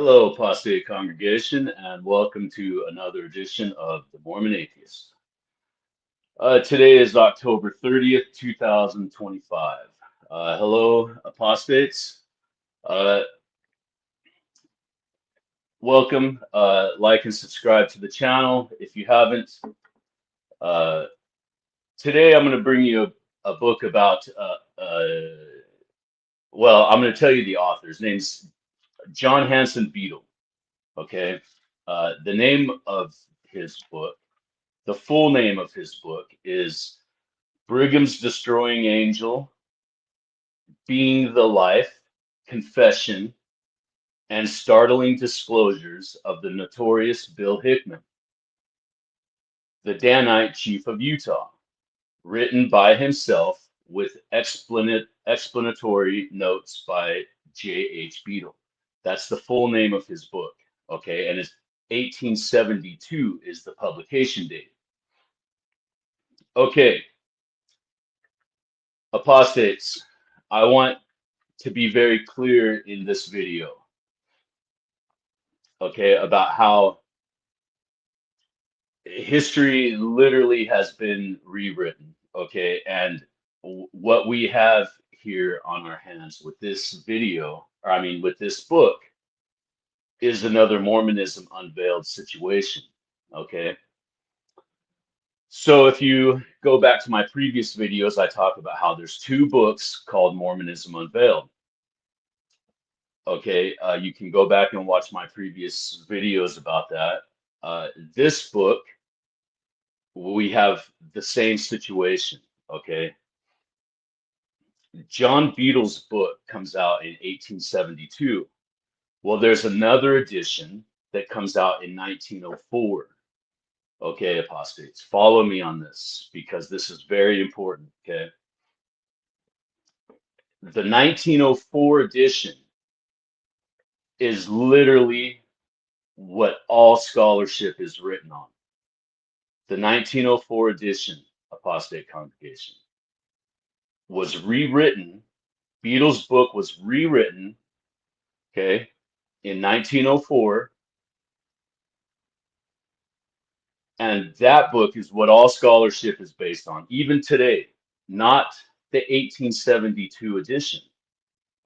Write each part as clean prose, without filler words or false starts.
Hello, apostate congregation, and welcome to another edition of the Mormon Atheist. Today is October 30th, 2025. Hello, apostates. Uh, Welcome. Like and subscribe to the channel if you haven't. Uh, Today, I'm going to bring you a book about, well, I'm going to tell you the author. His name's John Hanson Beadle. Okay. The name of his book. The full name of his book is Brigham's Destroying Angel, Being the Life, Confession, and Startling Disclosures of the Notorious Bill Hickman, the Danite Chief of Utah, written by himself with explanatory notes by J.H. Beadle. That's the full name of his book, okay? And it's 1872 is the publication date. Okay, apostates, I want to be very clear in this video, okay, about how history literally has been rewritten, okay, and what we have here on our hands with this video, or I mean, with this book, is another Mormonism unveiled situation, okay? So if you go back to my previous videos, I talk about how there's two books called Mormonism Unveiled. Okay, you can go back and watch my previous videos about that. This book, we have the same situation, okay? John Beadle's book comes out in 1872. Well, there's another edition that comes out in 1904. Okay, apostates, follow me on this because this is very important, okay? The 1904 edition is literally what all scholarship is written on. The 1904 edition, apostate congregation, was rewritten. Beadle's book was rewritten, okay, in 1904. And that book is what all scholarship is based on, even today, not the 1872 edition,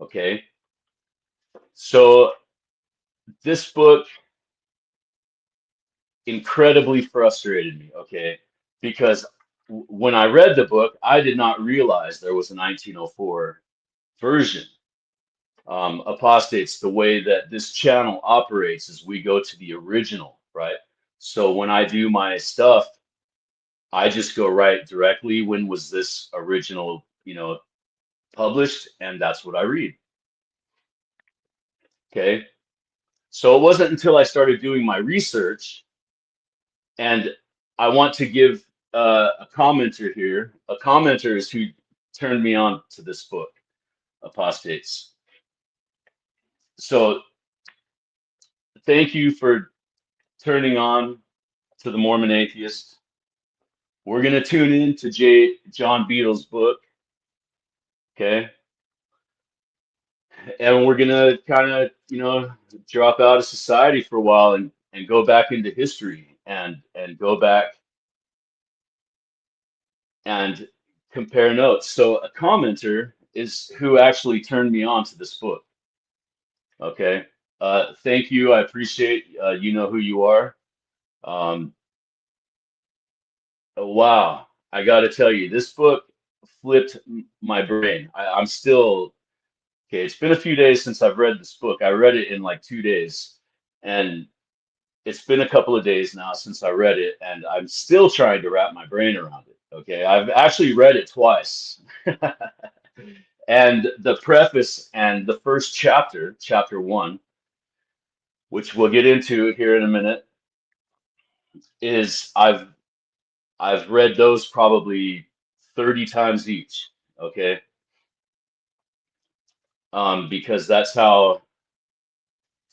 okay? So this book incredibly frustrated me, okay? Because when I read the book, I did not realize there was a 1904 version. Apostates, the way that this channel operates is we go to the original, right? So when I do my stuff, I just go right directly, when was this original, published, and that's what I read. Okay. So it wasn't until I started doing my research, and I want to give a commenter here. A commenter is who turned me on to this book, Apostates. So thank you for turning on to the Mormon Atheist. We're going to tune in to John Beadle's book, okay? And we're going to kind of, drop out of society for a while and go back into history and go back and compare notes. So a commenter is who actually turned me on to this book, okay? Thank you. I appreciate, you know who you are. Wow, I got to tell you, this book flipped my brain. I'm still, okay, it's been a few days since I've read this book. I read it in like 2 days, and it's been a couple of days now since I read it, and I'm still trying to wrap my brain around it. Okay, I've actually read it twice. And the preface and the first chapter, chapter 1, which we'll get into here in a minute, is I've read those probably 30 times each, okay? Because that's how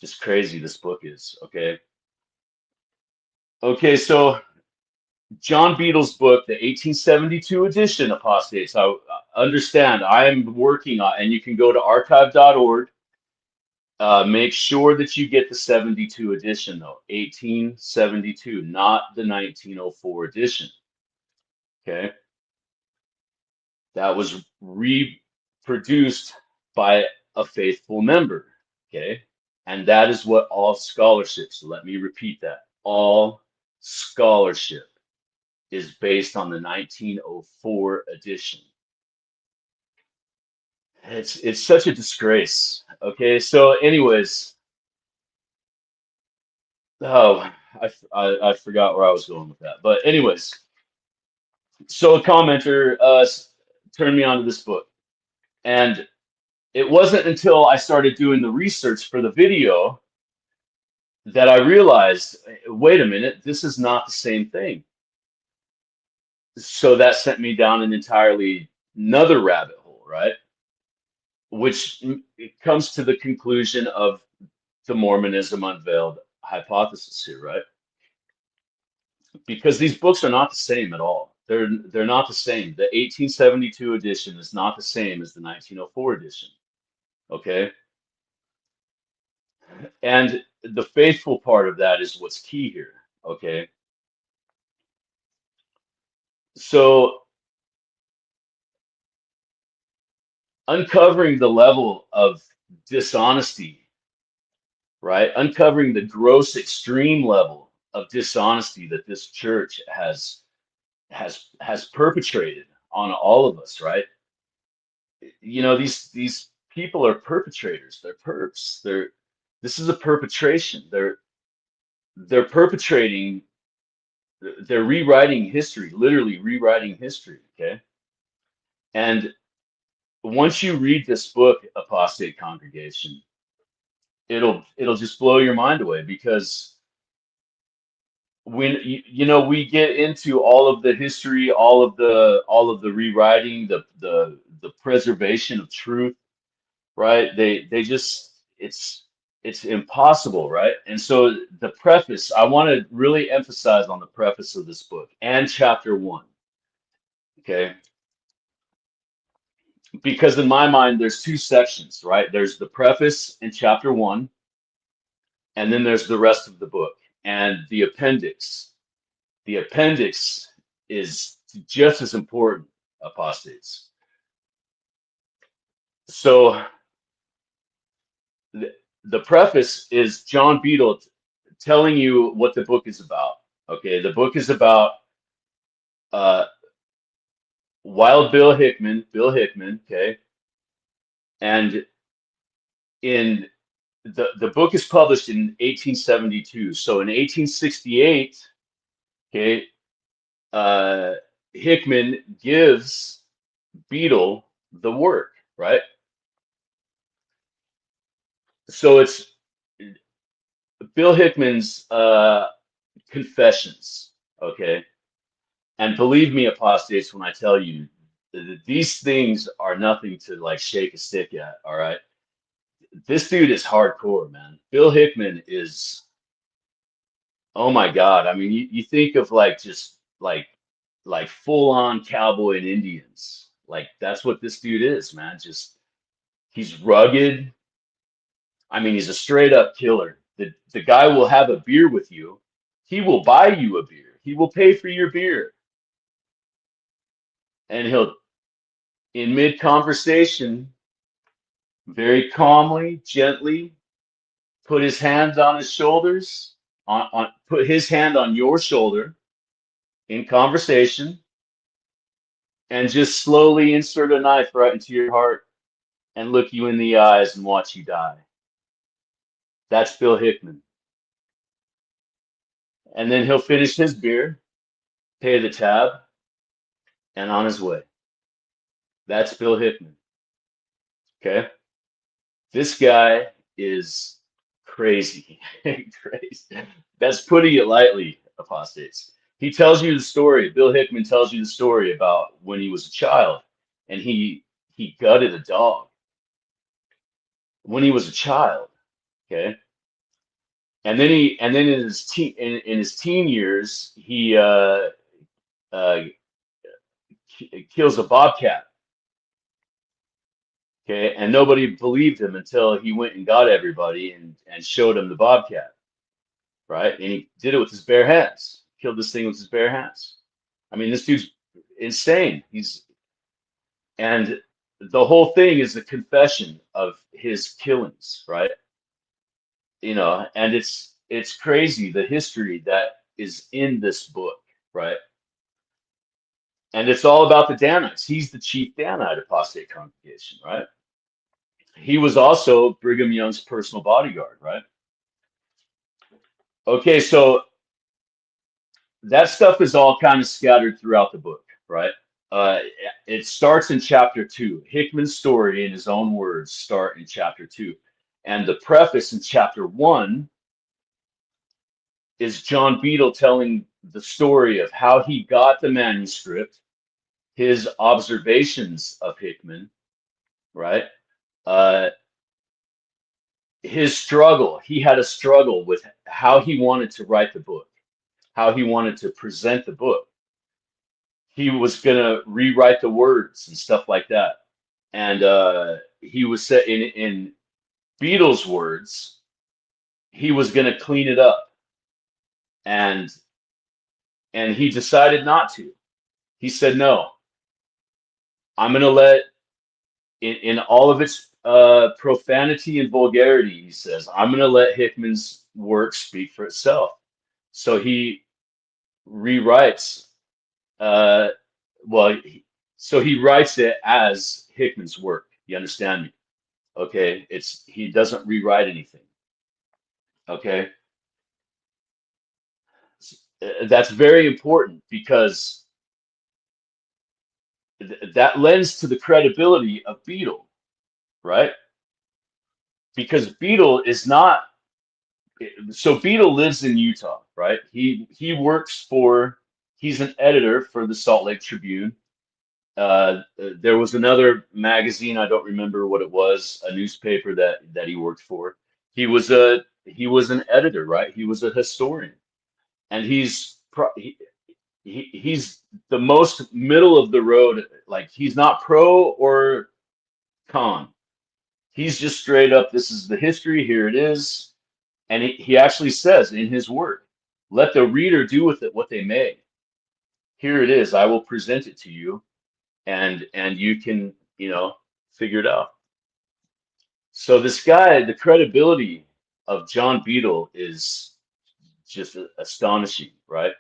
just crazy this book is, okay? Okay, so John Beadle's book, the 1872 edition, Apostates, I understand I'm working on, and you can go to archive.org Make sure that you get the 72 edition, though. 1872, not the 1904 edition. Okay. That was reproduced by a faithful member. Okay. And that is what all scholarship, so let me repeat that. All scholarship is based on the 1904 edition. It's such a disgrace. Okay. So, anyways, oh, I forgot where I was going with that. But anyways, so a commenter turned me on to this book, and it wasn't until I started doing the research for the video that I realized, wait a minute, this is not the same thing. So that sent me down an entirely another rabbit hole, right? Which it comes to the conclusion of the Mormonism Unveiled hypothesis here, right? Because these books are not the same at all. They're not the same. The 1872 edition is not the same as the 1904 edition. Okay? And the faithful part of that is what's key here. Okay? So uncovering the level of dishonesty, right? Uncovering the gross extreme level of dishonesty that this church has perpetrated on all of us, right? You know, these people are perpetrators. They're perps. This is a perpetration. They're perpetrating. They're rewriting history, literally rewriting history. Okay, and once you read this book, Apostate Congregation, it'll just blow your mind away, because when you know, we get into all of the history, all of the rewriting, the preservation of truth, right? They just it's impossible, right? And so the preface, I want to really emphasize on the preface of this book and chapter 1. Okay, because in my mind there's two sections, right? There's the preface in chapter 1, and then there's the rest of the book and the appendix. The appendix is just as important, apostates. So the preface is John Beadle telling you what the book is about. Okay, the book is about uh, Wild Bill Hickman. Okay, and in the book is published in 1872. So in 1868, okay, uh, Hickman gives Beadle the work, right? So it's Bill Hickman's confessions, okay? And believe me, apostates, when I tell you that these things are nothing to like shake a stick at, all right? This dude is hardcore, man. Bill Hickman is, oh my God. I mean, you think of like just like full on cowboy and Indians. Like that's what this dude is, man. Just he's rugged. I mean, he's a straight up killer. The guy will have a beer with you. He will buy you a beer. He will pay for your beer. And he'll, in mid conversation, very calmly, gently, put his hands on his shoulders, put his hand on your shoulder in conversation, and just slowly insert a knife right into your heart and look you in the eyes and watch you die. That's Bill Hickman. And then he'll finish his beer, pay the tab, and on his way. That's Bill Hickman. Okay. This guy is crazy. Crazy. That's putting it lightly, apostates. He tells you the story. Bill Hickman tells you the story about when he was a child and he gutted a dog when he was a child. Okay. And then in his teen years, he uh, kills a bobcat. Okay, and nobody believed him until he went and got everybody and showed him the bobcat, right? And he did it with his bare hands, killed this thing with his bare hands. I mean, this dude's insane. And the whole thing is a confession of his killings, right? And it's crazy the history that is in this book, right? And it's all about the Danites. He's the chief Danite apostate congregation, right? He was also Brigham Young's personal bodyguard, right? Okay, so that stuff is all kind of scattered throughout the book, right? Uh, it starts in chapter 2. Hickman's story, in his own words, start in chapter 2. And the preface in chapter 1 is John Beadle telling the story of how he got the manuscript, his observations of Hickman, right? Uh, his struggle. He had a struggle with how he wanted to write the book, how he wanted to present the book. He was going to rewrite the words and stuff like that. And he was set in Beadle's words, he was going to clean it up. And he decided not to. He said, no, I'm going to let, in all of its profanity and vulgarity, he says, I'm going to let Hickman's work speak for itself. So he rewrites, uh, well, so he writes it as Hickman's work. You understand me? Okay, he doesn't rewrite anything. Okay, that's very important because that lends to the credibility of Beadle, right? Because Beadle is not. So Beadle lives in Utah, right? He works for. He's an editor for the Salt Lake Tribune. There was another magazine, I don't remember what it was, a newspaper that he worked for. He was an editor, right? He was a historian, and he's the most middle of the road. Like, he's not pro or con. He's just straight up, this is the history, here it is. And he actually says in his work, let the reader do with it what they may. Here it is, I will present it to you, and you can, figure it out. So this guy, the credibility of John Beadle is just astonishing, right?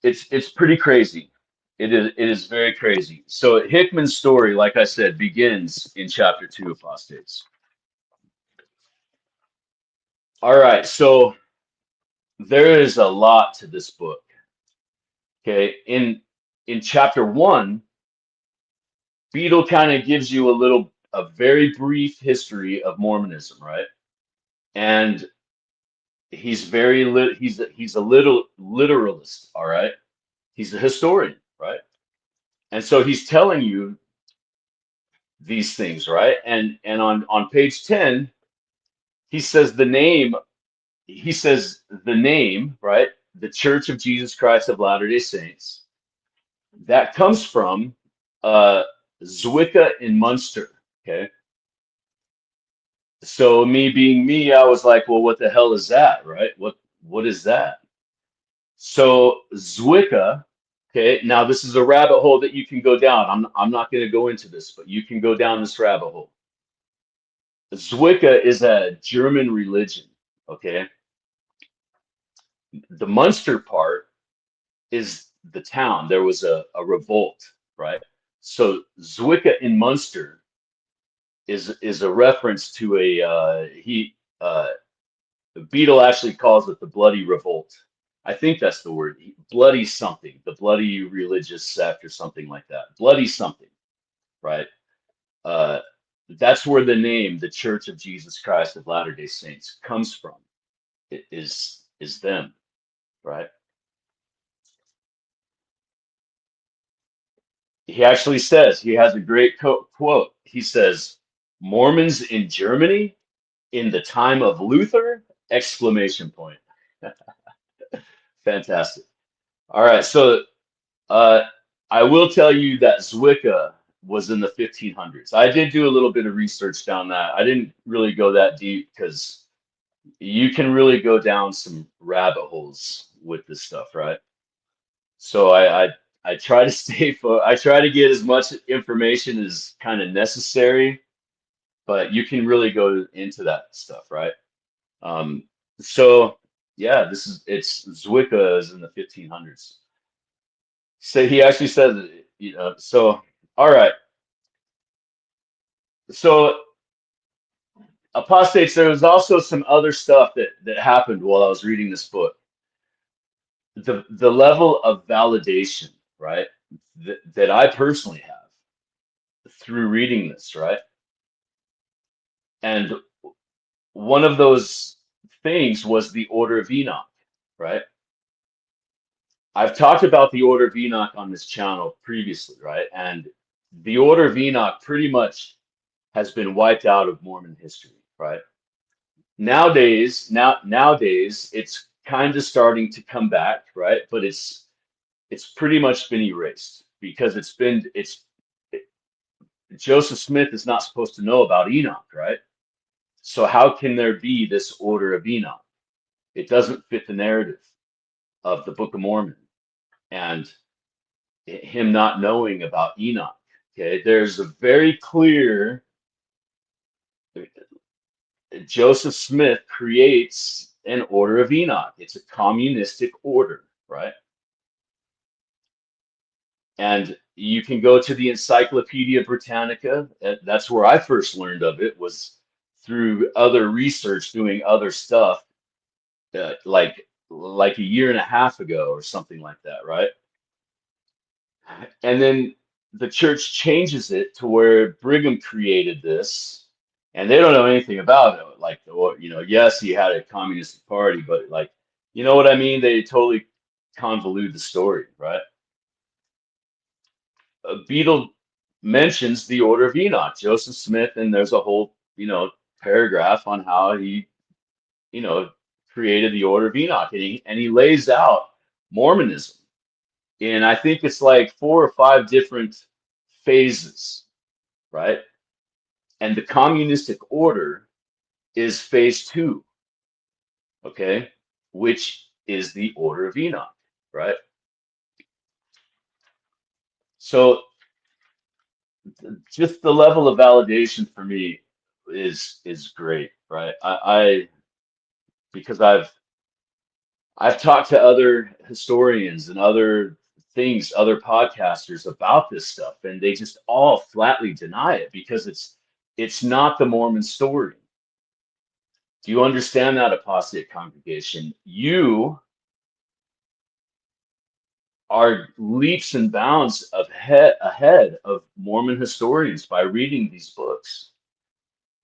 It's pretty crazy. It is very crazy. So Hickman's story, like I said, begins in chapter 2, Apostates. All right, so there is a lot to this book. Okay, in chapter 1, Beadle kind of gives you a very brief history of Mormonism, right? And he's a little literalist, all right? He's a historian, right? And so he's telling you these things, right? And on page 10, he says the name, right? The Church of Jesus Christ of Latter-day Saints. That comes from Zwickau in Munster, okay? So me being me, I was like, well, what the hell is that, right? What is that? So Zwickau, okay, now this is a rabbit hole that you can go down. I'm not going to go into this, but you can go down this rabbit hole. Zwickau is a German religion, okay? The Munster part is the town. There was a revolt, right? So Zwickau in Munster is a reference to Beadle actually calls it the Bloody Revolt. I think that's the word. Bloody something, the bloody religious sect or something like that. Bloody something, right? Uh, that's where the name, the Church of Jesus Christ of Latter-day Saints, comes from. It is them, right? He actually says, he has a great quote. He says, Mormons in Germany in the time of Luther, exclamation point. Fantastic. All right, so uh, I will tell you that Zwickau was in the 1500s. I did do a little bit of research down that. I didn't really go that deep because you can really go down some rabbit holes with this stuff, right? So I try to I try to get as much information as kind of necessary, but you can really go into that stuff, right? Um, so yeah, it's Zwickau is in the 1500s. So he actually says, so all right. So apostates, there was also some other stuff that happened while I was reading this book. The level of validation, right, that I personally have through reading this, right? And one of those things was the Order of Enoch, right? I've talked about the Order of Enoch on this channel previously, right? And the Order of Enoch pretty much has been wiped out of Mormon history, right? Nowadays, it's kind of starting to come back, right? But it's pretty much been erased because it, Joseph Smith is not supposed to know about Enoch, right? So how can there be this Order of Enoch? It doesn't fit the narrative of the Book of Mormon and him not knowing about Enoch. Okay, there's a very clear Joseph Smith creates an Order of Enoch. It's a communistic order, right? And you can go to the Encyclopedia Britannica. That's where I first learned of it, was through other research, doing other stuff, like a year and a half ago or something like that, right? And then the church changes it to where Brigham created this, and they don't know anything about it. Like, or, yes, he had a communist party, but like, you know what I mean? They totally convolute the story, right? Beadle mentions the Order of Enoch, Joseph Smith, and there's a whole, paragraph on how he, you know, created the Order of Enoch, and he lays out Mormonism in, I think it's like 4 or 5 different phases, right? And the communistic order is phase 2, okay, which is the Order of Enoch, right? So just the level of validation for me is great, right? I because I've talked to other historians and other podcasters about this stuff, and they just all flatly deny it because it's not the Mormon story. Do you understand that, apostate congregation? You are leaps and bounds ahead of Mormon historians by reading these books.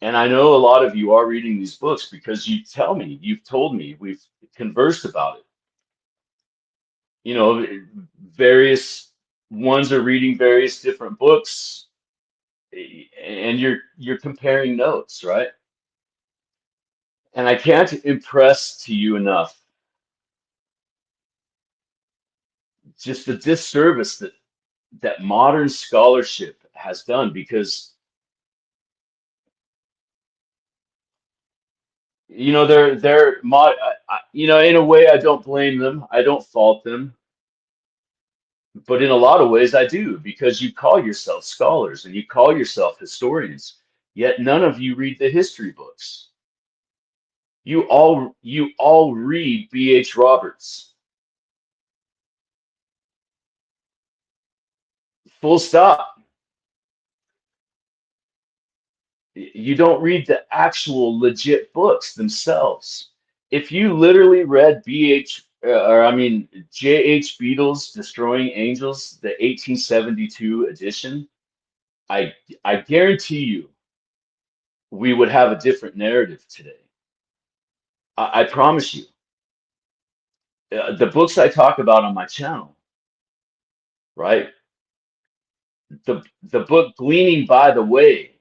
And I know a lot of you are reading these books because you've told me, we've conversed about it. Various ones are reading various different books, and you're comparing notes, right? And I can't impress to you enough just the disservice that modern scholarship has done, because they're in a way I don't blame them, I don't fault them, but in a lot of ways I do, because you call yourself scholars and you call yourself historians, yet none of you read the history books. You all read B.H. Roberts. Full stop. You don't read the actual legit books themselves. If you literally read J.H. Beadle's Destroying Angels, the 1872 edition, I I guarantee you we would have a different narrative today. I promise you. The books I talk about on my channel, right? The book Gleaning by the Way,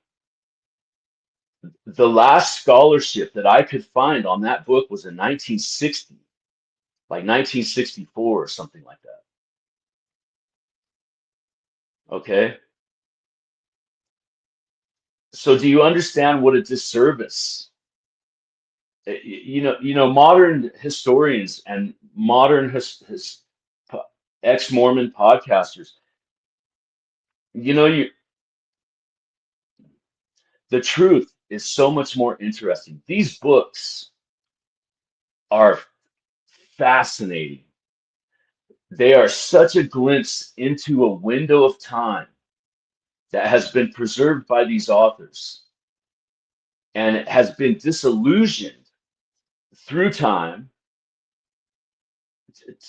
the last scholarship that I could find on that book was in 1960, like 1964 or something like that. Okay. So do you understand what a disservice? Modern historians and modern po- ex-Mormon podcasters, you know, you the truth is so much more interesting. These books are fascinating. They are such a glimpse into a window of time that has been preserved by these authors and has been disillusioned through time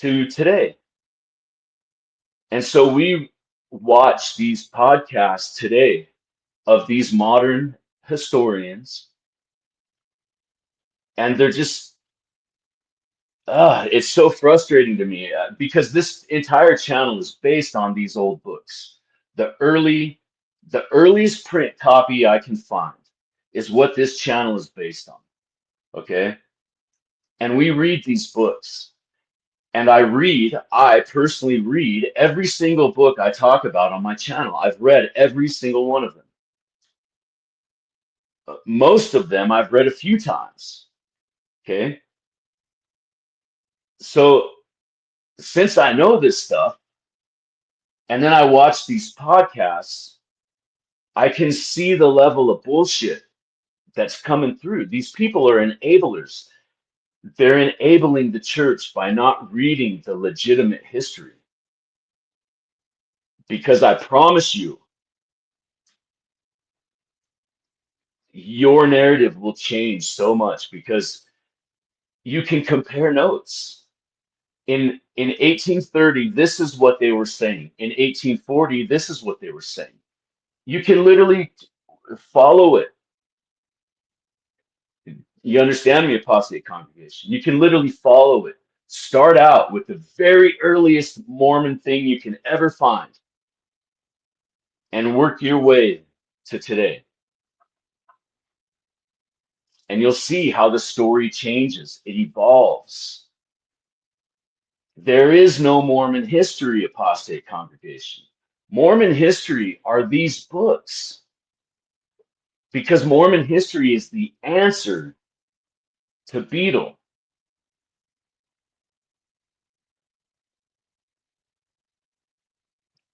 to today. And so we watch these podcasts today of these modern historians, and they're just, it's so frustrating to me because this entire channel is based on these old books. The early, the earliest print copy I can find is what this channel is based on. Okay. And we read these books. And I personally read every single book I talk about on my channel. I've read every single one of them. Most of them I've read a few times. Okay. So since I know this stuff, and then I watch these podcasts, I can see the level of bullshit that's coming through. These people are enablers. They're enabling the church by not reading the legitimate history. Because I promise you, your narrative will change so much because you can compare notes. In 1830, this is what they were saying. In 1840, this is what they were saying. You can literally follow it. You understand me, apostate congregation? You can literally follow it. Start out with the very earliest Mormon thing you can ever find and work your way to today. And you'll see how the story changes. It evolves. There is no Mormon history, apostate congregation. Mormon history are these books because Mormon history is the answer to Beetle.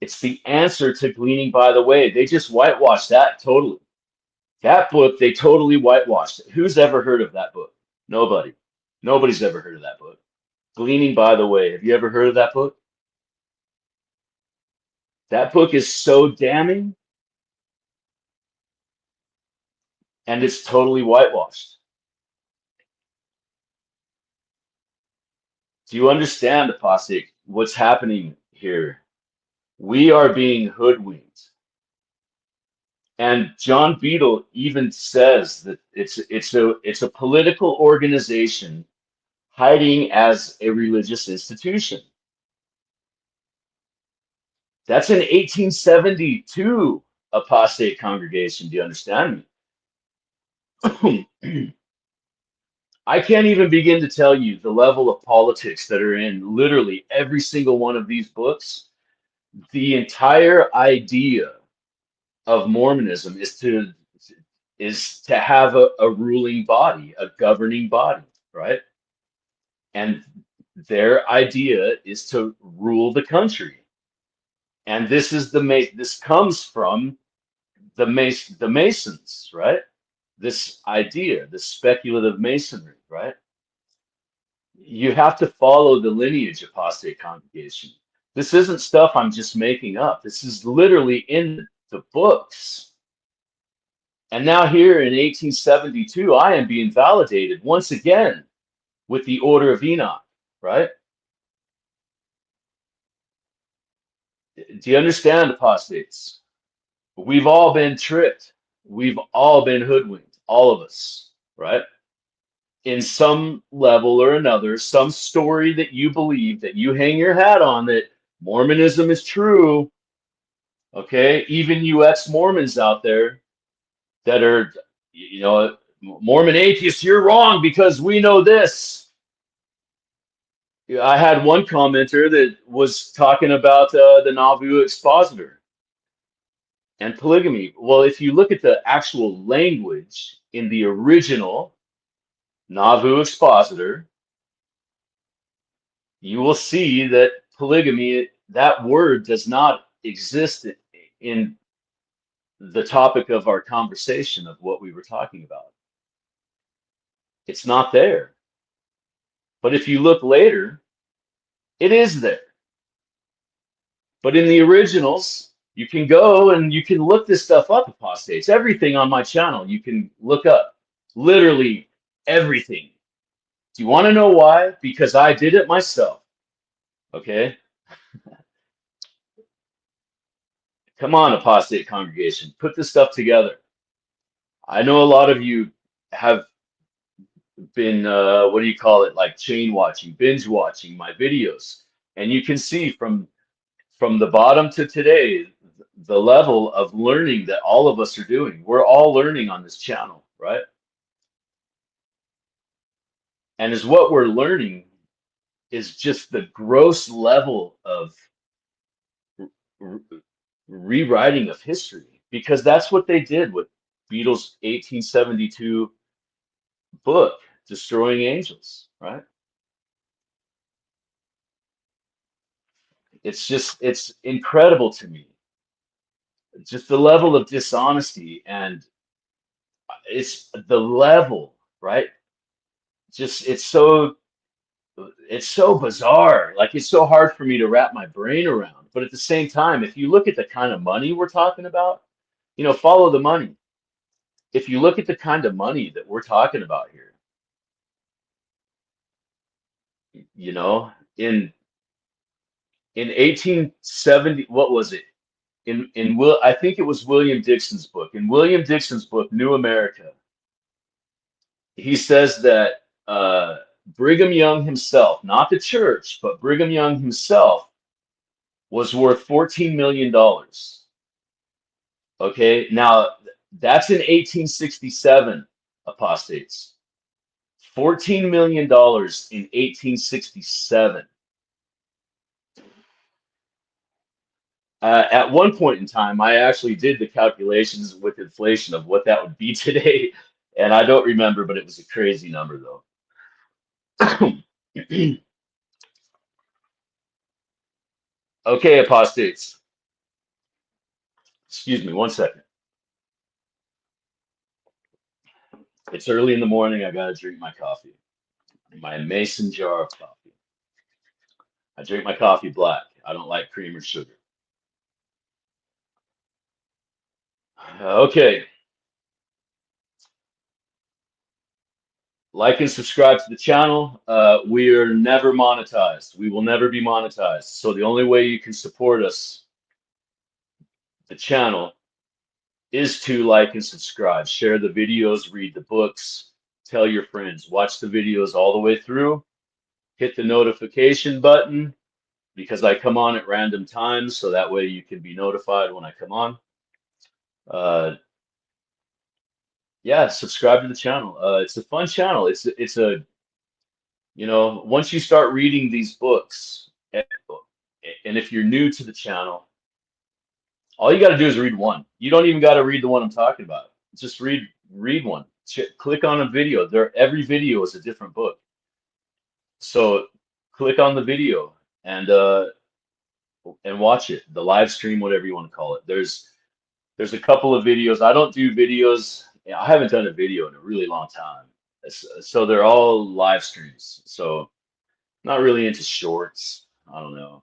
It's the answer to Gleaning by the Way. They just whitewashed that totally. That book, they totally whitewashed it. Who's ever heard of that book? Nobody. Nobody's ever heard of that book. Gleaning by the Way. Have you ever heard of that book? That book is so damning and it's totally whitewashed. Do you understand, apostate, what's happening here? We are being hoodwinked. And John Beadle even says that it's a political organization hiding as a religious institution. That's an 1872 apostate congregation. Do you understand me? I can't even begin to tell you the level of politics that are in literally every single one of these books. The entire idea of Mormonism is to have a ruling body, a governing body, right? And their idea is to rule the country. And this comes from the Masons, right? This idea, this speculative masonry, right? You have to follow the lineage, apostate congregation. This isn't stuff I'm just making up. This is literally in the books. And now here in 1872, I am being validated once again with the Order of Enoch, right? Do you understand, apostates? We've all been tricked. We've all been hoodwinked, all of us, right? In some level or another, some story that you believe, that you hang your hat on, that Mormonism is true, okay? Even you ex-Mormons out there that are, Mormon atheists, you're wrong because we know this. I had one commenter that was talking about the Nauvoo expositor. And polygamy, well, if you look at the actual language in the original Nauvoo expositor, you will see that polygamy, that word does not exist in the topic of our conversation of what we were talking about. It's not there. But if you look later, it is there. But in the originals, you can go and you can look this stuff up, apostates. Everything on my channel, you can look up. Literally everything. Do you want to know why? Because I did it myself. Okay? Come on, apostate congregation. Put this stuff together. I know a lot of you have been, what do you call it? Like chain watching, binge watching my videos. And you can see from the bottom to today, the level of learning that all of us are doing. We're all learning on this channel, right? And is what we're learning is just the gross level of r- rewriting of history, because that's what they did with Beatles' 1872 book, Destroying Angels, right? It's incredible to me, just the level of dishonesty, and it's the level, right? Just it's so bizarre. Like, it's so hard for me to wrap my brain around. But at the same time, if you look at the kind of money we're talking about, follow the money. If you look at the kind of money that we're talking about here, you know, in 1870, what was it? I think it was William Dixon's book. In William Dixon's book, New America, he says that Brigham Young himself, not the church, but Brigham Young himself, was worth $14 million. Okay, now that's in 1867, apostates. $14 million in 1867. At one point in time, I actually did the calculations with inflation of what that would be today, and I don't remember, but it was a crazy number, though. Okay, apostates. Excuse me, one second. It's early in the morning. I gotta drink my coffee, my mason jar of coffee. I drink my coffee black. I don't like cream or sugar. Okay, like and subscribe to the channel. We are never monetized. We will never be monetized. So the only way you can support us, the channel, is to like and subscribe. Share the videos, read the books, tell your friends, watch the videos all the way through. Hit the notification button because I come on at random times, so that way you can be notified when I come on. Yeah, subscribe to the channel. It's a fun channel. It's a once you start reading these books, and if you're new to the channel, all you got to do is read one. You don't even got to read the one I'm talking about. Just read one. Click on a video. Every video is a different book. So click on the video and watch it. The live stream, whatever you want to call it. There's a couple of videos. I don't do videos. I haven't done a video in a really long time. So they're all live streams. So not really into shorts. I don't know.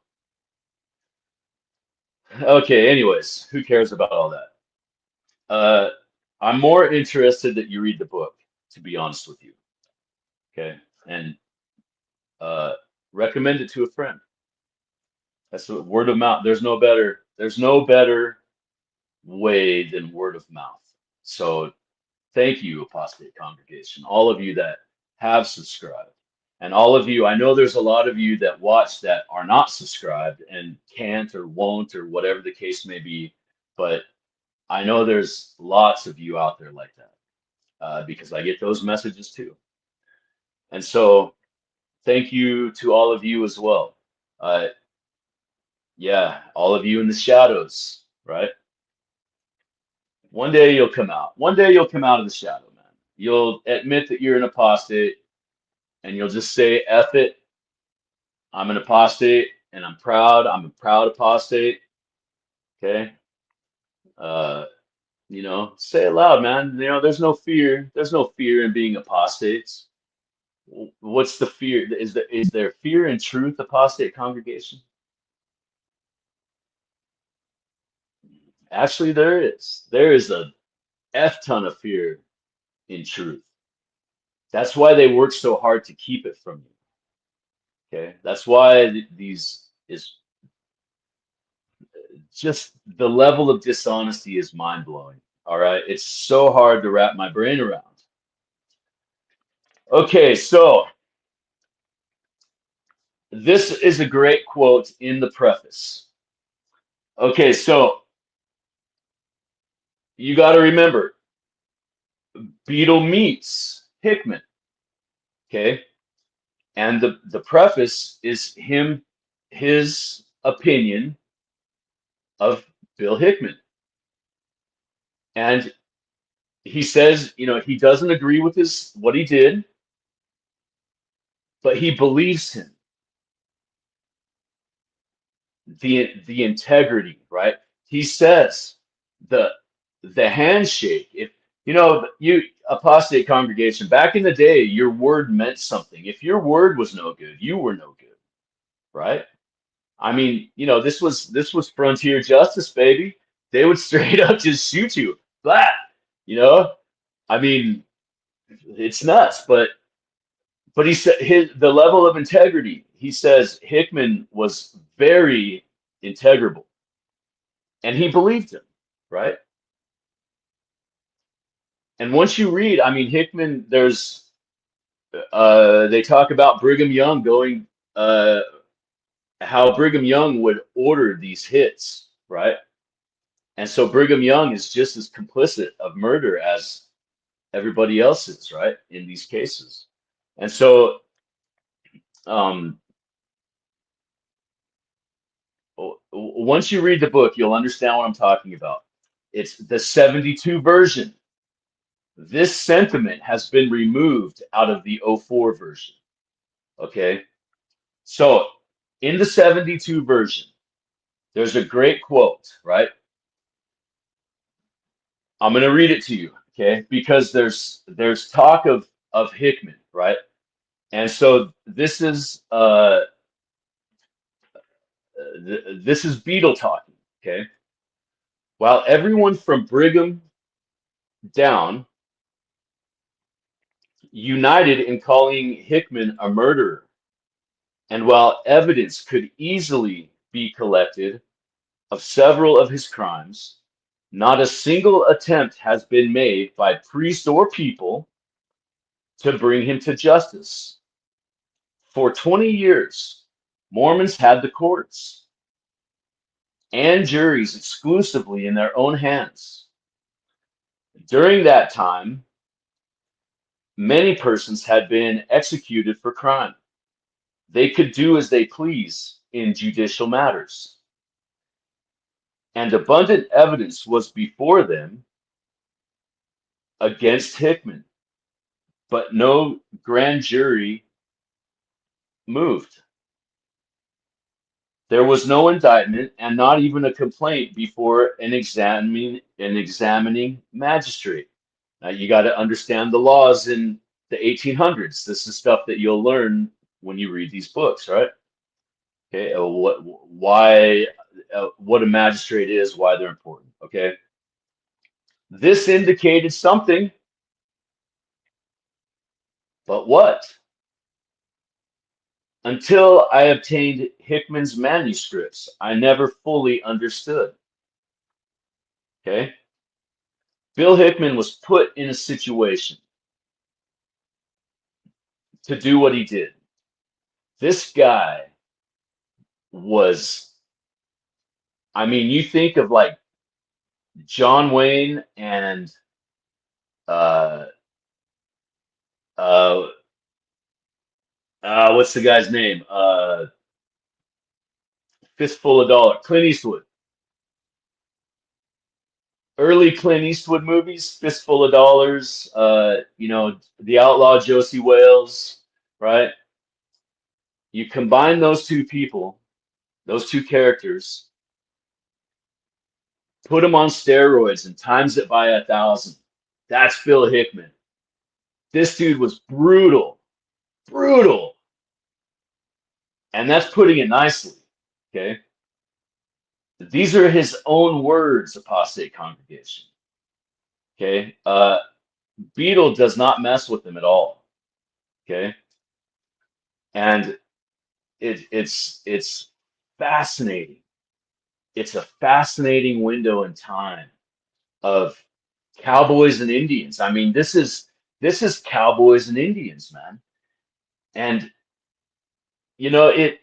Okay, anyways, who cares about all that? I'm more interested that you read the book, to be honest with you. Okay, and uh, recommend it to a friend. That's what word of mouth. There's no better way than word of mouth. So thank you, apostate congregation, all of you that have subscribed. And all of you, I know there's a lot of you that watch that are not subscribed and can't or won't or whatever the case may be, but I know there's lots of you out there like that because I get those messages too. And so thank you to all of you as well. Yeah, all of you in the shadows, right? One day you'll come out. One day you'll come out of the shadow, man. You'll admit that you're an apostate, and you'll just say, F it, I'm an apostate, and I'm proud. I'm a proud apostate. Okay? Uh, say it loud, man. There's no fear. There's no fear in being apostates. What's the fear? Is there fear in truth, apostate congregation? Actually, there is. There is a F ton of fear in truth. That's why they work so hard to keep it from you. Okay, that's why these is just the level of dishonesty is mind blowing. All right, it's so hard to wrap my brain around. Okay, so this is a great quote in the preface. Okay, so you got to remember, Beetle meets Hickman. Okay, and the preface is his opinion of Bill Hickman. And he says, he doesn't agree with what he did, but he believes him. The integrity, right? He says the handshake. If you apostate congregation, back in the day, your word meant something. If your word was no good, you were no good, right? I mean, this was frontier justice, baby. They would straight up just shoot you. Blah. I mean, it's nuts, but he said the level of integrity. He says Hickman was very integrable, and he believed him, right? And once you read, I mean, Hickman, they talk about Brigham Young going, how Brigham Young would order these hits, right? And so Brigham Young is just as complicit of murder as everybody else is, right, in these cases. And so, um, once you read the book, you'll understand what I'm talking about. It's the 72 version. This sentiment has been removed out of the '04 version. Okay. So in the 72 version, there's a great quote, right? I'm going to read it to you, okay? Because there's talk of Hickman, right? And so this is Beetle talking, okay? While everyone from Brigham down united in calling Hickman a murderer, and while evidence could easily be collected of several of his crimes, not a single attempt has been made by priest or people to bring him to justice. For 20 years, Mormons had the courts and juries exclusively in their own hands. During that time, many persons had been executed for crime. They could do as they please in judicial matters, and abundant evidence was before them against Hickman, but no grand jury moved. There was no indictment and not even a complaint before an examining magistrate. Now you got to understand the laws in the 1800s. This is stuff that you'll learn when you read these books, right? Okay, what a magistrate is, why they're important. Okay, this indicated something, but what? Until I obtained Hickman's manuscripts, I never fully understood. Okay, Bill Hickman was put in a situation to do what he did. This guy was, I mean, you think of like John Wayne and uh, uh, what's the guy's name? Fistful of Dollar, Clint Eastwood. Early Clint Eastwood movies, Fistful of Dollars, The Outlaw Josie Wales, right? You combine those two people, those two characters, put them on steroids and times it by 1,000. That's Bill Hickman. This dude was brutal, brutal. And that's putting it nicely. Okay. These are his own words, apostate congregation. Okay. Beetle does not mess with them at all. Okay. And it's fascinating. It's a fascinating window in time of cowboys and Indians. I mean, this is cowboys and Indians, man. And it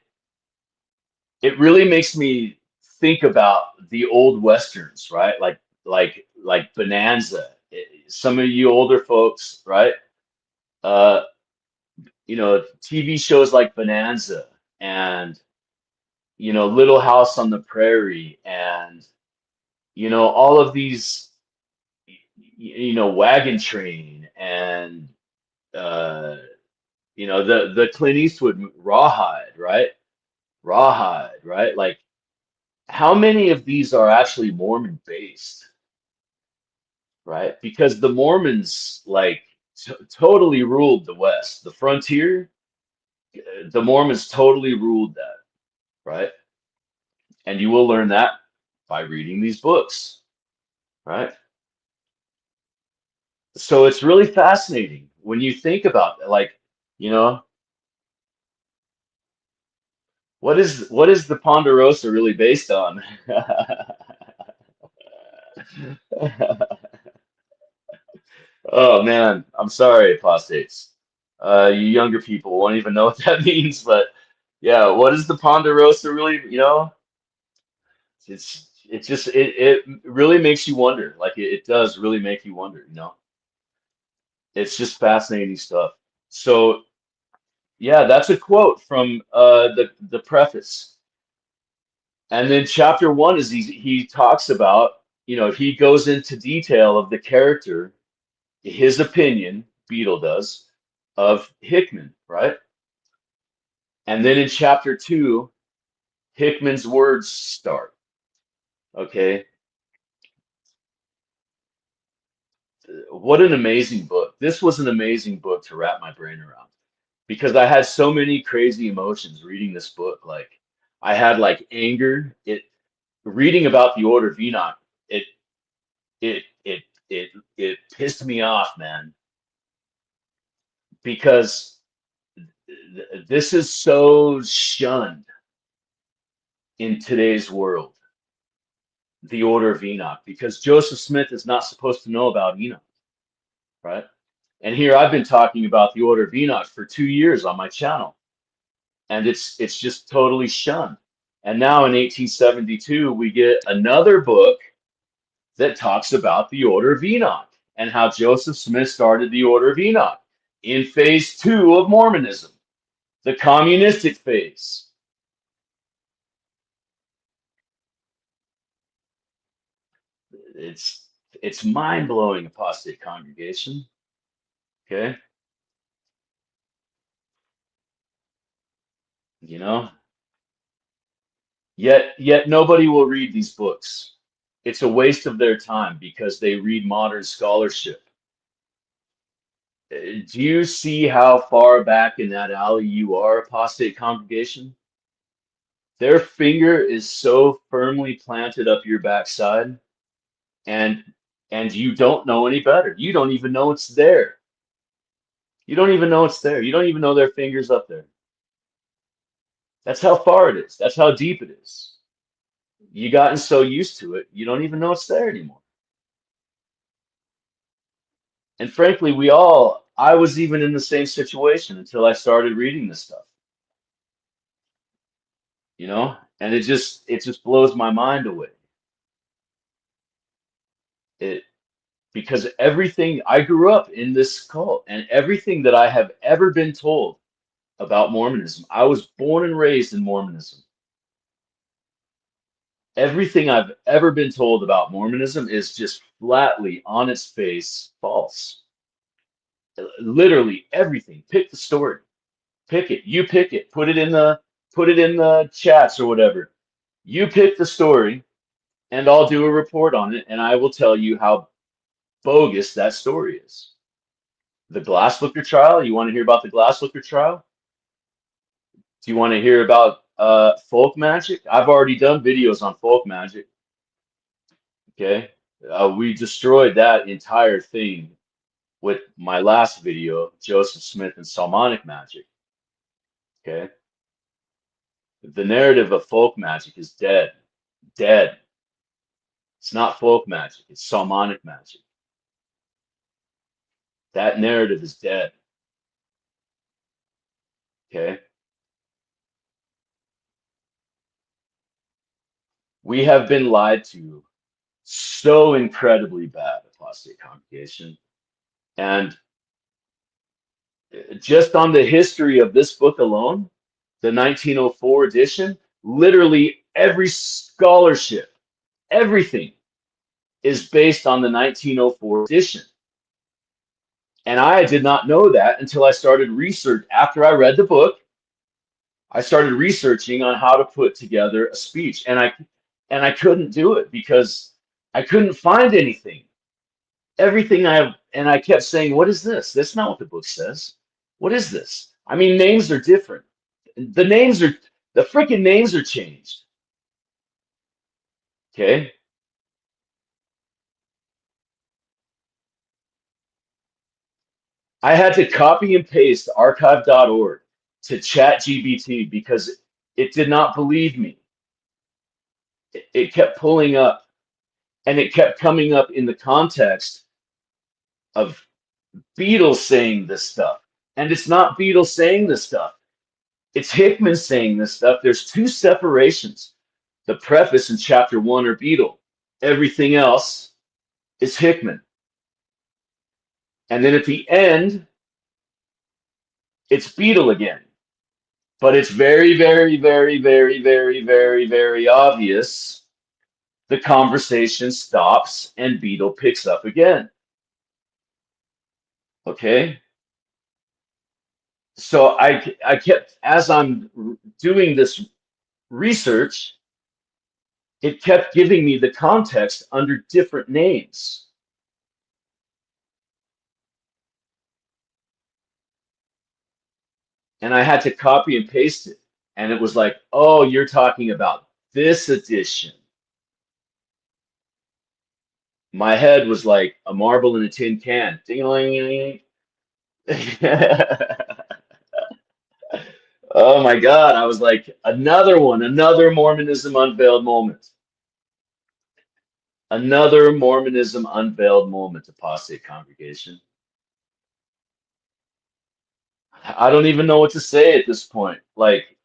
really makes me think about the old westerns, right? Like Bonanza. Some of you older folks, right? Uh, TV shows like Bonanza and Little House on the Prairie and all of these Wagon Train and uh, the Clint Eastwood Rawhide, right? Like how many of these are actually Mormon based, right? Because the Mormons like totally ruled the West, the frontier. The Mormons totally ruled that, right? And you will learn that by reading these books, right? So it's really fascinating when you think about it, like, you know, what is the Ponderosa really based on? Oh man, I'm sorry, apostates. You younger people won't even know what that means, but yeah, what is the Ponderosa really, it really makes you wonder. Like it does really make you wonder. It's just fascinating stuff. So yeah, that's a quote from the preface. And then chapter one is he talks about, he goes into detail of the character, his opinion, Beadle does, of Hickman, right? And then in chapter two, Hickman's words start. Okay. What an amazing book. This was an amazing book to wrap my brain around because I had so many crazy emotions reading this book. Like I had like anger. Reading about the Order of Enoch, it it it it pissed me off, man, because this is so shunned in today's world, the Order of Enoch, because Joseph Smith is not supposed to know about Enoch, right? And here I've been talking about the Order of Enoch for 2 years on my channel, and it's just totally shunned. And now in 1872, we get another book that talks about the Order of Enoch and how Joseph Smith started the Order of Enoch in phase two of Mormonism, the communistic phase. It's mind-blowing, apostate congregation. Okay, you know, yet nobody will read these books. It's a waste of their time because they read modern scholarship. Do you see how far back in that alley you are, apostate congregation? Their finger is so firmly planted up your backside, and you don't know any better. You don't even know it's there. You don't even know it's there. You don't even know their fingers up there. That's how far it is. That's how deep it is. You gotten so used to it, you don't even know it's there anymore. And frankly, I was even in the same situation until I started reading this stuff, and it just blows my mind away. It Because everything I grew up in this cult and everything that I have ever been told about Mormonism, I was born and raised in Mormonism. Everything I've ever been told about Mormonism is just flatly on its face false. Literally everything. Pick the story. Pick it. You pick it. Put it in the chats or whatever. You pick the story and I'll do a report on it and I will tell you how bogus that story is. The Glasslicker trial, you want to hear about the Glasslicker trial? Do you want to hear about folk magic? I've already done videos on folk magic. Okay. We destroyed that entire thing with my last video, Joseph Smith and Salmonic magic. Okay. The narrative of folk magic is dead. Dead. It's not folk magic, it's Salmonic magic. That narrative is dead. Okay. We have been lied to so incredibly bad, apostate congregation. And just on the history of this book alone, the 1904 edition, literally every scholarship, everything is based on the 1904 edition. And I did not know that until I started research. After I read the book, I started researching on how to put together a speech. And I couldn't do it because I couldn't find anything. Everything I kept saying, what is this? That's not what the book says. What is this? I mean, names are different. The freaking names are changed. Okay. I had to copy and paste archive.org to ChatGPT because it did not believe me. It kept pulling up and it kept coming up in the context of Beatles saying this stuff. And it's not Beatles saying this stuff. It's Hickman saying this stuff. There's two separations. The preface in chapter 1 are Beatle. Everything else is Hickman. And then at the end, it's Beatle again. But it's very, very, very, very, very, very, very obvious. The conversation stops and Beatle picks up again. Okay? So I kept, as I'm doing this research, it kept giving me the context under different names. And I had to copy and paste it. And it was like, oh, you're talking about this edition. My head was like a marble in a tin can. Ding-a-ling-a-ling. Oh my God. I was like, another one, another Mormonism unveiled moment. Another Mormonism unveiled moment, apostate congregation. I don't even know what to say at this point. Like,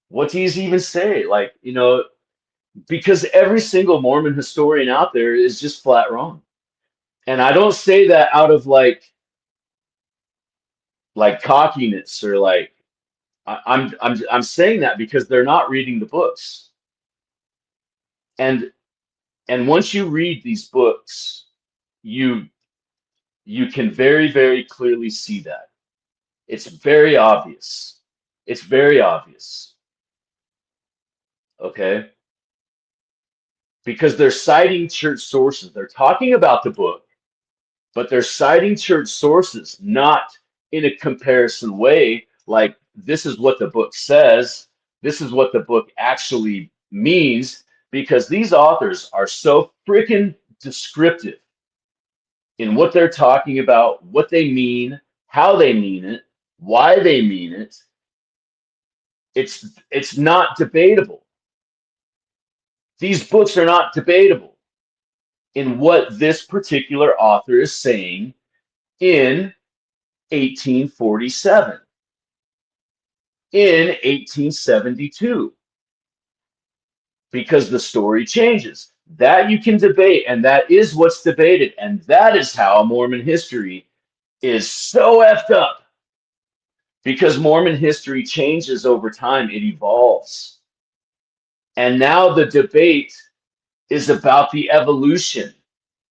what do you even say? Like, because every single Mormon historian out there is just flat wrong. And I don't say that out of like cockiness or like I'm saying that because they're not reading the books. And once you read these books, you can very, very clearly see that. It's very obvious. It's very obvious. Okay? Because they're citing church sources. They're talking about the book, but they're citing church sources, not in a comparison way, like this is what the book says, this is what the book actually means, because these authors are so freaking descriptive in what they're talking about, what they mean, how they mean it, why they mean it. It's not debatable. These books are not debatable in what this particular author is saying in 1847, in 1872, because the story changes. That you can debate, and that is what's debated, and that is how Mormon history is so effed up. because Mormon history changes over time, it evolves. And now the debate is about the evolution,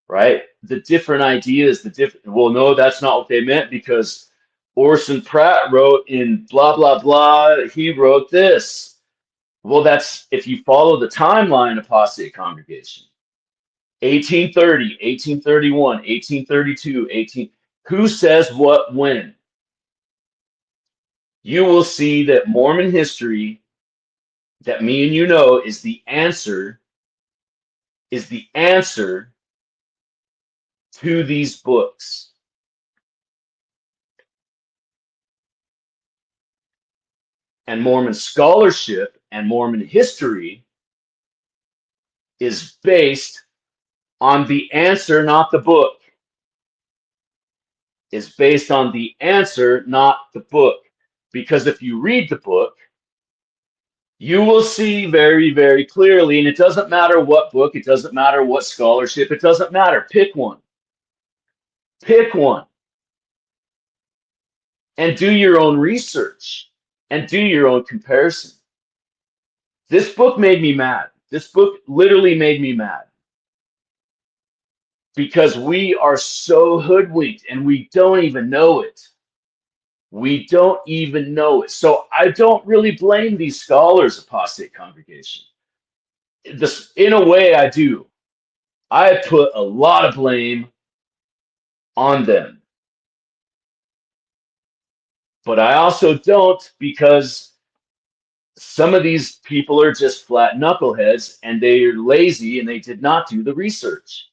right? The different ideas, well, no, that's not what they meant because Orson Pratt wrote in blah, blah, blah, he wrote this. Well, that's if you follow the timeline, apostate congregation. 1830, 1831, 1832, 18. Who says what when? You will see that Mormon history, that me and you know, is the answer to these books. And Mormon scholarship and Mormon history is based on the answer, not the book. Is based on the answer, not the book. Because if you read the book, you will see very, very clearly, and it doesn't matter what book, it doesn't matter what scholarship, it doesn't matter. Pick one. Pick one. And do your own research and do your own comparison. This book made me mad. This book literally made me mad. Because we are so hoodwinked and we don't even know it. We don't even know it. So I don't really blame these scholars, apostate congregation. This, in a way, I do. I put a lot of blame on them. But I also don't, because some of these people are just flat knuckleheads and they are lazy and they did not do the research.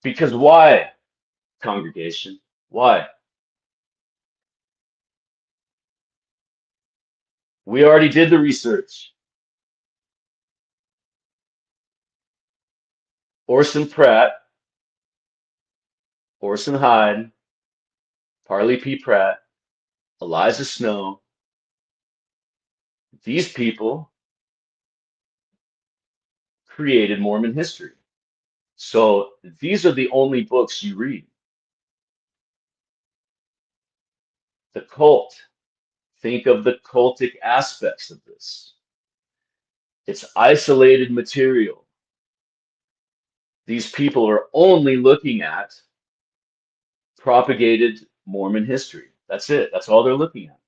Because why, congregation? Why? We already did the research. Orson Pratt, Orson Hyde, Parley P. Pratt, Eliza Snow, these people created Mormon history. So these are the only books you read. The cult. Think of the cultic aspects of this. It's isolated material. These people are only looking at propagated Mormon history. That's it. That's all they're looking at.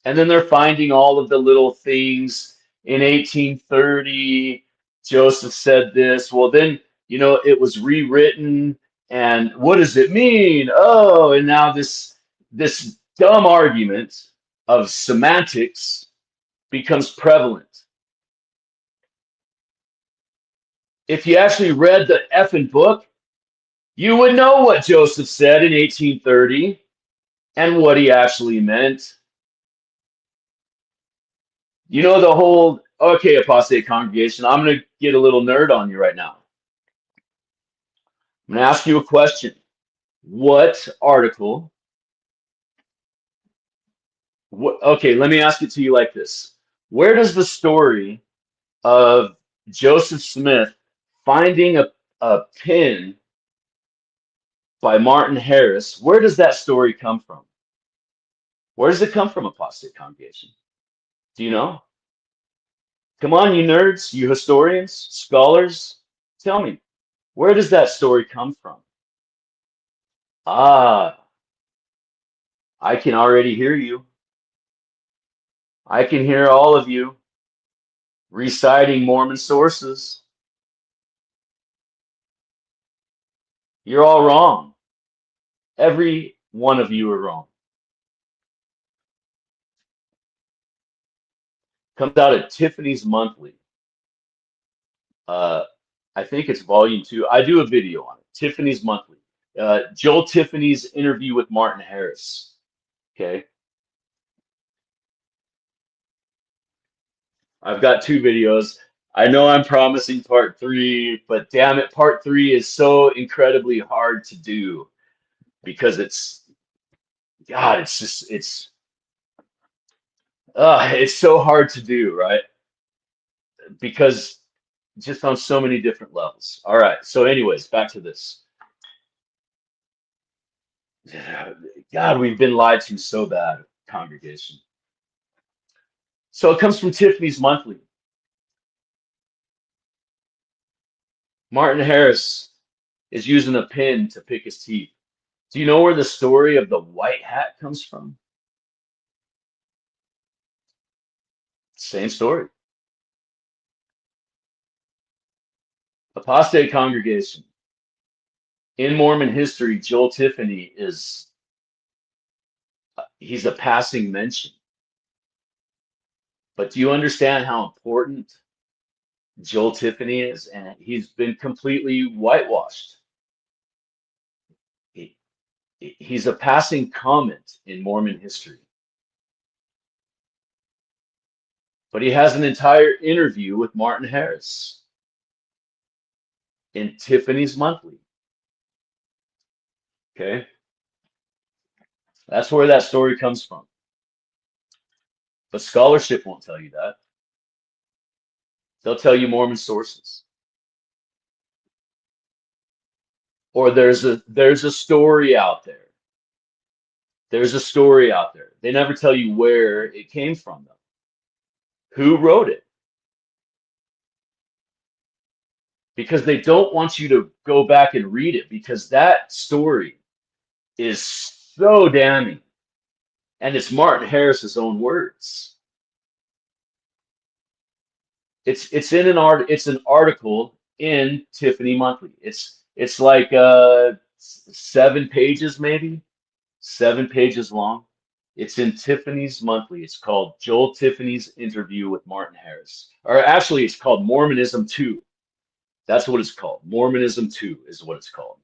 And then they're finding all of the little things. In 1830, Joseph said this. Well, then, it was rewritten. And what does it mean? Oh, and now this dumb argument of semantics becomes prevalent. If you actually read the effing book, you would know what Joseph said in 1830 and what he actually meant. You know the whole, okay, apostate congregation, I'm going to get a little nerd on you right now. I'm going to ask you a question. What article, okay, let me ask it to you like this. Where does the story of Joseph Smith finding a pin by Martin Harris, where does that story come from? Where does it come from, apostate congregation? Do you know? Come on, you nerds, you historians, scholars, tell me, where does that story come from? Ah, I can already hear you. I can hear all of you reciting Mormon sources. You're all wrong. Every one of you are wrong. Comes out at Tiffany's Monthly. I think it's volume 2. I do a video on it. Tiffany's Monthly. Joel Tiffany's interview with Martin Harris. Okay. I've got 2 videos. I know I'm promising part 3, but damn it, part 3 is so incredibly hard to do because God, it's so hard to do, right? Because just on so many different levels. All right. So anyways, back to this. God, we've been lied to so bad, congregation. So it comes from Tiffany's Monthly. Martin Harris is using a pin to pick his teeth. Do you know where the story of the white hat comes from? Same story. Apostate congregation. In Mormon history, Joel Tiffany he's a passing mention. But do you understand how important Joel Tiffany is? And he's been completely whitewashed. He, he's a passing comment in Mormon history. But he has an entire interview with Martin Harris in Tiffany's Monthly. Okay? That's where that story comes from. But scholarship won't tell you that. They'll tell you Mormon sources. Or there's a story out there. There's a story out there. They never tell you where it came from, though. Who wrote it? Because they don't want you to go back and read it, because that story is so damning. And it's Martin Harris's own words. It's in it's an article in Tiffany Monthly. It's like 7 pages, maybe 7 pages long. It's in Tiffany's Monthly. It's called Joel Tiffany's Interview with Martin Harris. Or actually, it's called Mormonism 2. That's what it's called. Mormonism 2 is what it's called.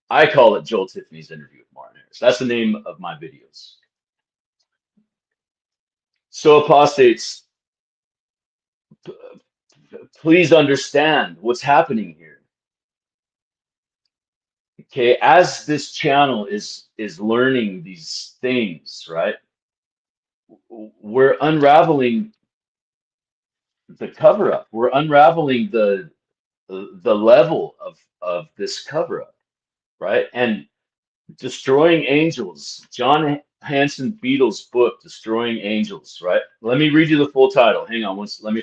I call it Joel Tiffany's Interview with Martin Harris. That's the name of my videos. So apostates, please understand what's happening here. Okay, as this channel is learning these things, right? We're unraveling the cover up. We're unraveling the level of this cover up, right? And Destroying Angels, John Hanson Beadle's book, Destroying Angels, right? Let me read you the full title. Hang on once. Let me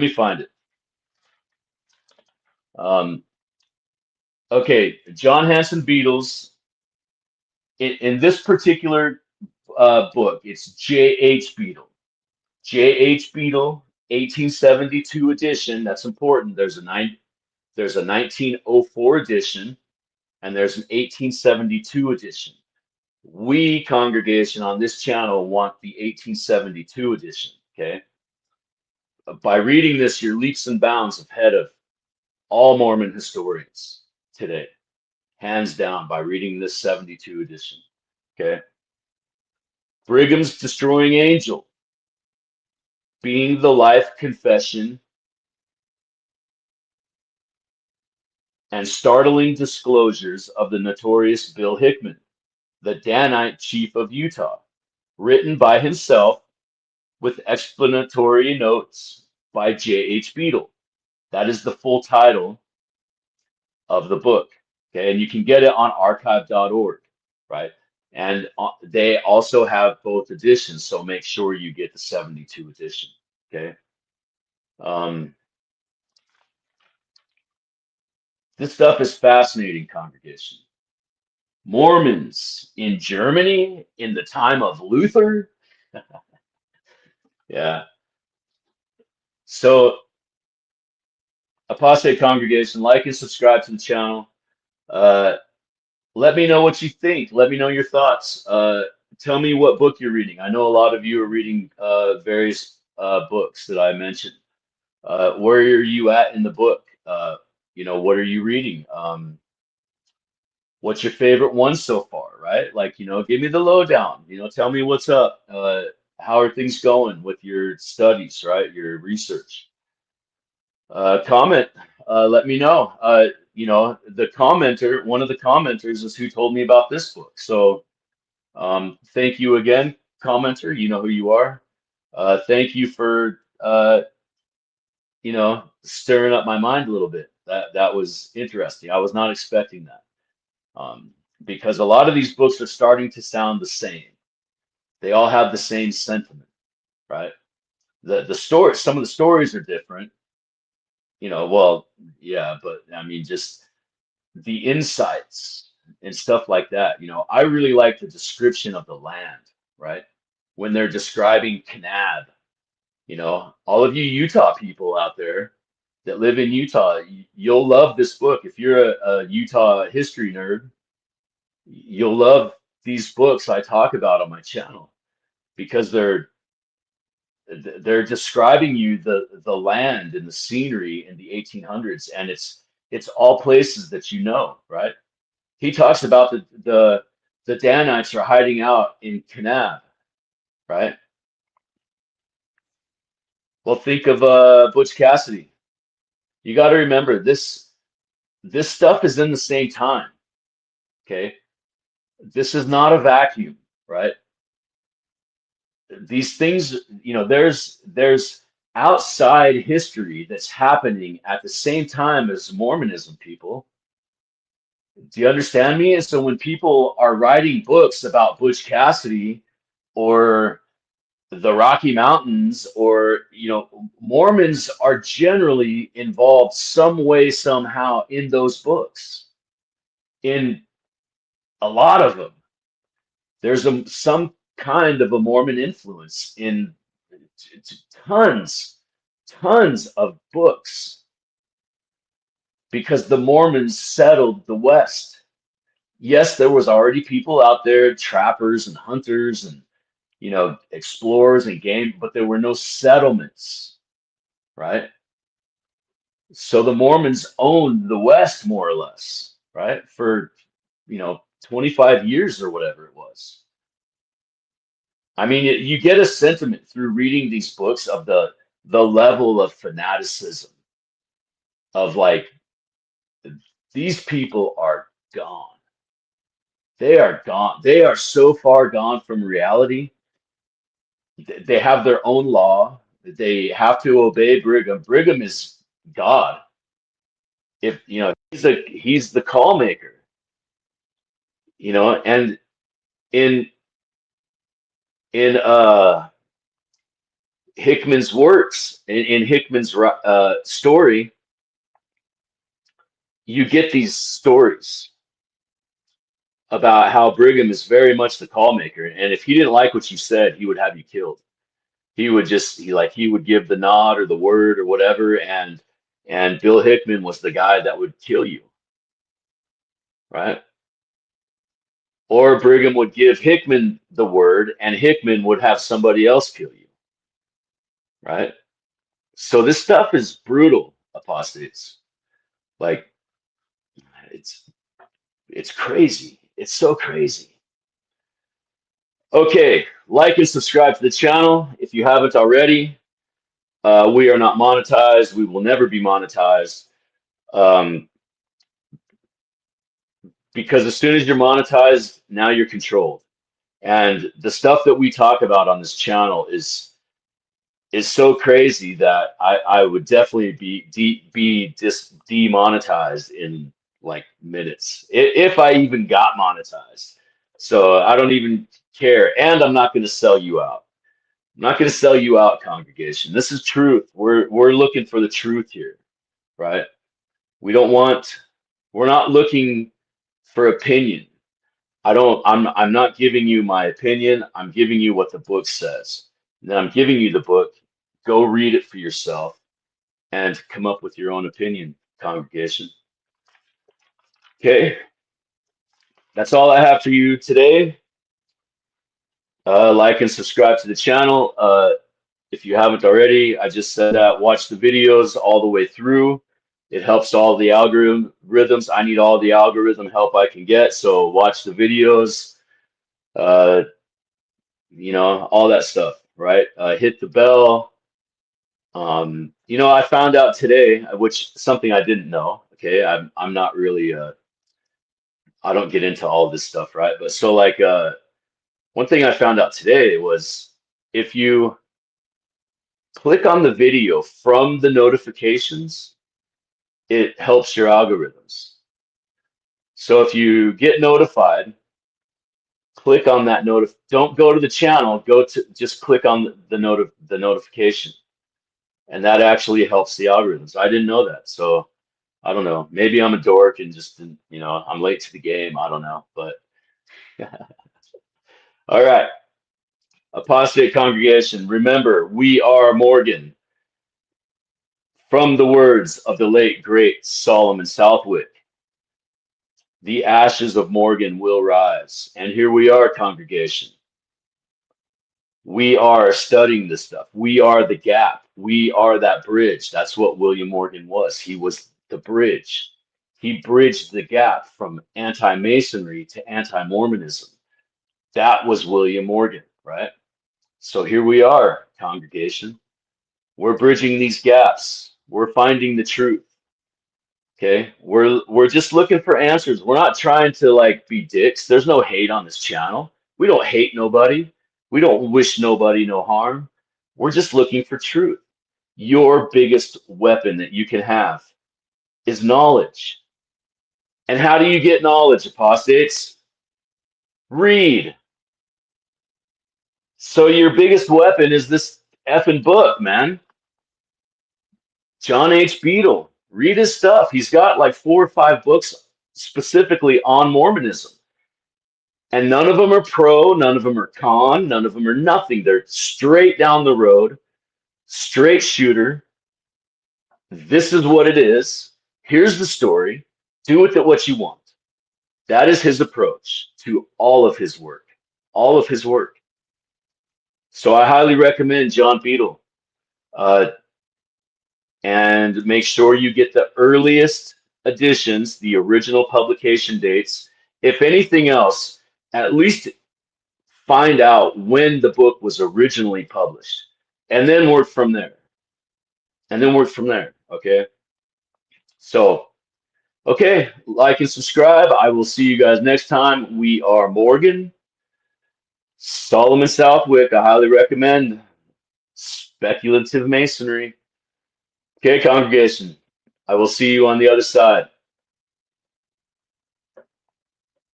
find it. Okay, John Hanson Beadle's in this particular book, it's J.H. Beadle. J.H. Beadle, 1872 edition. That's important. There's a 1904 edition, and there's an 1872 edition. We, congregation, on this channel want the 1872 edition, okay? By reading this, you're leaps and bounds ahead of all Mormon historians today, hands down, by reading this 72 edition, okay? Brigham's Destroying Angel, being the life confession and startling disclosures of the notorious Bill Hickman, the Danite chief of Utah, written by himself with explanatory notes by J.H. Beadle. That is the full title of the book. Okay, and you can get it on archive.org, right? And they also have both editions, so make sure you get the 72 edition. Okay. This stuff is fascinating, congregation. Mormons in Germany in the time of Luther. Yeah. So, apostate congregation, like and subscribe to the channel. Let me know what you think. Let me know your thoughts. Tell me what book you're reading. I know a lot of you are reading various books that I mentioned. Where are you at in the book? What are you reading? What's your favorite one so far, right? Like, give me the lowdown. Tell me what's up. How are things going with your studies, right? Your research. Comment. Let me know. One of the commenters is who told me about this book. So thank you again, commenter. You know who you are. Thank you for stirring up my mind a little bit. That was interesting. I was not expecting that. because a lot of these books are starting to sound the same. They all have the same sentiment, right? The story, some of the stories are different, well, yeah, but I mean, just the insights and stuff like that. I really like the description of the land, right? When they're describing Kanab, all of you Utah people out there that live in Utah, you'll love this book. If you're a Utah history nerd, you'll love these books I talk about on my channel because they're describing you the land and the scenery in the 1800s, and it's all places that right? He talks about the Danites are hiding out in Kanab, right? Well, think of Butch Cassidy. You got to remember this stuff is in the same time, okay? This is not a vacuum, right? These things, there's outside history that's happening at the same time as Mormonism, people. Do you understand me? And so when people are writing books about Butch Cassidy or the Rocky Mountains, or Mormons are generally involved some way, somehow in those books. In a lot of them, there's some kind of a Mormon influence in tons, tons of books because the Mormons settled the West. Yes, there was already people out there, trappers and hunters and explorers and game, but there were no settlements, right? So the Mormons owned the West more or less, right? For 25 years or whatever it was. I mean, you get a sentiment through reading these books of the level of fanaticism of like these people are gone. They are gone. They are so far gone from reality. They have their own law. They have to obey Brigham. Brigham is God. If he's the call maker, and in Hickman's works, in Hickman's story, you get these stories about how Brigham is very much the call maker, and if he didn't like what you said, he would have you killed. He would he would give the nod or the word or whatever, and Bill Hickman was the guy that would kill you, right? Or Brigham would give Hickman the word, and Hickman would have somebody else kill you, right? So this stuff is brutal, apostates. Like it's crazy. It's so crazy. Okay, like and subscribe to the channel if you haven't already. We are not monetized. We will never be monetized. Because as soon as you're monetized, now you're controlled. And the stuff that we talk about on this channel is so crazy that I would definitely be demonetized in like minutes if I even got monetized. So I don't even care, and I'm not going to sell you out. I'm not going to sell you out, congregation. This is truth. We're looking for the truth here, right? We're not looking for opinion. I'm not giving you my opinion. I'm giving you what the book says. And then I'm giving you the book. Go read it for yourself and come up with your own opinion, congregation. Okay. That's all I have for you today. Like and subscribe to the channel. If you haven't already, I just said that. Watch the videos all the way through. It helps all the algorithms. I need all the algorithm help I can get. So watch the videos, all that stuff, right? Hit the bell. I found out today, which something I didn't know. Okay, I'm not really I don't get into all this stuff, right? But so like one thing I found out today was if you click on the video from the notifications, it helps your algorithms. So if you get notified, click on that don't go to the channel, go to just click on the notification. And that actually helps the algorithms. I didn't know that. So I don't know. Maybe I'm a dork and just, I'm late to the game. I don't know. But all right. Apostate congregation, remember, we are Morgan. From the words of the late, great Solomon Southwick, the ashes of Morgan will rise. And here we are, congregation. We are studying this stuff. We are the gap. We are that bridge. That's what William Morgan was. He was the bridge. He bridged the gap from anti-Masonry to anti-Mormonism. That was William Morgan, right? So here we are, congregation. We're bridging these gaps. We're finding the truth. Okay, we're just looking for answers. We're not trying to like be dicks. There's no hate on this channel. We don't hate nobody. We don't wish nobody no harm. We're just looking for truth. Your biggest weapon that you can have is knowledge. And how do you get knowledge, apostates? Read. So your biggest weapon is this effing book, man. John H. Beadle. Read his stuff. He's got like 4 or 5 books specifically on Mormonism. And none of them are pro, none of them are con, none of them are nothing. They're straight down the road, straight shooter. This is what it is. Here's the story. Do with it what you want. That is his approach to all of his work. All of his work. So I highly recommend John Beadle. And make sure you get the earliest editions, the original publication dates. If anything else, at least find out when the book was originally published, and then work from there. Okay? So, okay, like and subscribe. I will see you guys next time. We are Morgan, Solomon Southwick. I highly recommend speculative masonry. Okay, congregation, I will see you on the other side.